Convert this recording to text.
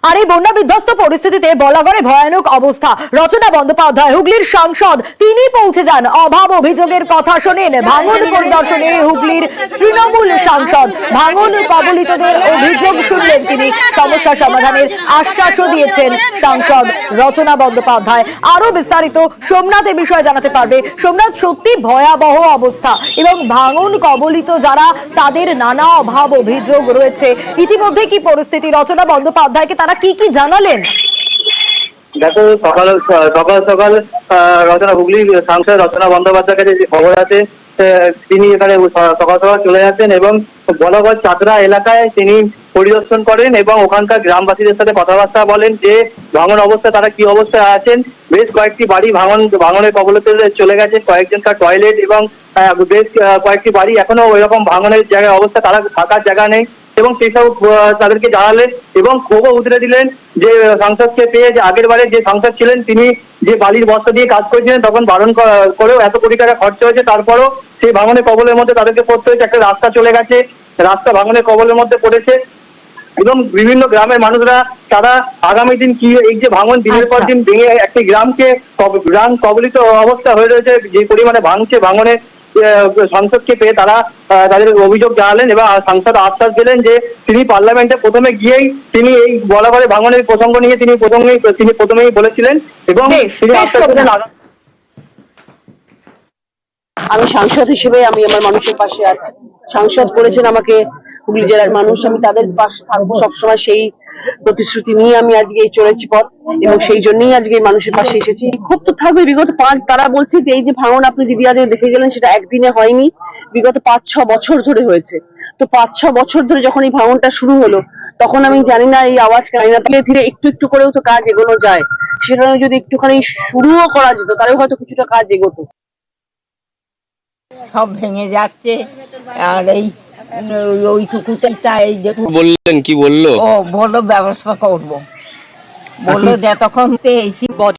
আর এই বন্যা বিধ্বস্ত পরিস্থিতিতে বলাগড়ে ভয়ানক অবস্থা। রচনা বন্দ্যোপাধ্যায় হুগলির সাংসদ, তিনি পৌঁছে যান। অভাব অভিযোগের কথা শোনেন ভাঙন পরিদর্শনে হুগলির তৃণমূল সাংসদ। ভাঙন কবলিতদের অভিযোগ শুনলেন তিনি, সমস্যা সমাধানের আশ্বাসও দিয়েছেন সাংসদ রচনা বন্দ্যোপাধ্যায়। আরো বিস্তারিত সোমনাথ এ বিষয়ে জানাতে পারবে। সোমনাথ, সত্যি ভয়াবহ অবস্থা এবং ভাঙন কবলিত যারা, তাদের নানা অভাব অভিযোগ রয়েছে। ইতিমধ্যে কি পরিস্থিতি? রচনা বন্দ্যোপাধ্যায়কে তারা কি কি জানালেন? দেখো, সকাল সকাল রচনা হুগলি সাংসদ রচনা বন্দ্যোপাধ্যায়ের কাছে যে খবর আছে, তিনি এখানে সকাল সকাল চলে যাচ্ছেন এবং বলাগড় চাতরা এলাকায় তিনি পরিদর্শন করেন এবং ওখানকার গ্রামবাসীদের সাথে কথাবার্তা বলেন যে ভাঙন অবস্থা, তারা কি অবস্থায় আছেন। বেশ কয়েকটি বাড়ি ভাঙনের কবলতে চলে গেছে, কয়েকজনকার টয়লেট এবং বেশ কয়েকটি বাড়ি এখনো ওইরকম ভাঙনের জায়গায় অবস্থা, তারা থাকার জায়গা নেই এবং সেই সব তাদেরকে জানালেন এবং ক্ষোভও উতরে দিলেন যে সাংসদকে পেয়ে। যে আগের বারে যে সাংসদ ছিলেন তিনি যে বালির বস্তা দিয়ে কাজ করেছিলেন, তখন বারণ করেও এত কোটি টাকা খরচা হয়েছে, তারপরও সেই ভাঙনের কবলের মধ্যে তাদেরকে পড়তে হয়েছে। একটা রাস্তা চলে গেছে, রাস্তা ভাঙনের কবলের মধ্যে পড়েছে এবং বিভিন্ন গ্রামের মানুষরা তারা আগামী দিন কি, এই যে ভাঙন দিনের পর দিন ভেঙে একটি গ্রাম কবলিত অবস্থা হয়ে রয়েছে, যে পরিমাণে ভাঙছে, ভাঙনে সংসদকে পেয়ে তারা তাদের অভিযোগ জানালেন এবং সাংসদ আশ্বাস দিলেন যে তিনি পার্লামেন্টে প্রথমে গিয়েই তিনি এই বলাগড়ে ভাঙনের প্রসঙ্গ নিয়ে তিনি প্রথমেই বলেছিলেন এবং তিনি আশ্বাস দিলেন। আমি সাংসদ হিসেবে আমি আমার মানুষের পাশে আছি। সাংসদ করেছেন আমাকে হুগলি জেলার মানুষ, আমি তাদের পাশে থাকবো সবসময়। সেই প্রতিশ্রুতি নিয়ে আমি আজকে চলেছি পথ এবং সেই জন্যই আজকে মানুষের পাশে এসেছি। খুব তো থাকবে। বিগত তারা বলছে যে এই যে ভাঙন আপনি দিদি আজ দেখে গেলেন, সেটা একদিনে হয়নি, বিগত ৫-৬ বছর ধরে হয়েছে। তো ৫-৬ বছর ধরে যখন এই ভাঙনটা শুরু হলো, তখন আমি জানি না এই আওয়াজ জানি না, ধীরে ধীরে একটু একটু করেও তো কাজ এগোনো যায়। সেখানে যদি একটুখানি শুরুও করা যেত, তাহলে হয়তো কিছুটা কাজ এগোতো। সব ভেঙে যাচ্ছে আর এই ওইটুকুতেই তাই বললেন, কি বললো? ও বললো ব্যবস্থা করবো, বললো যতক্ষণ এসি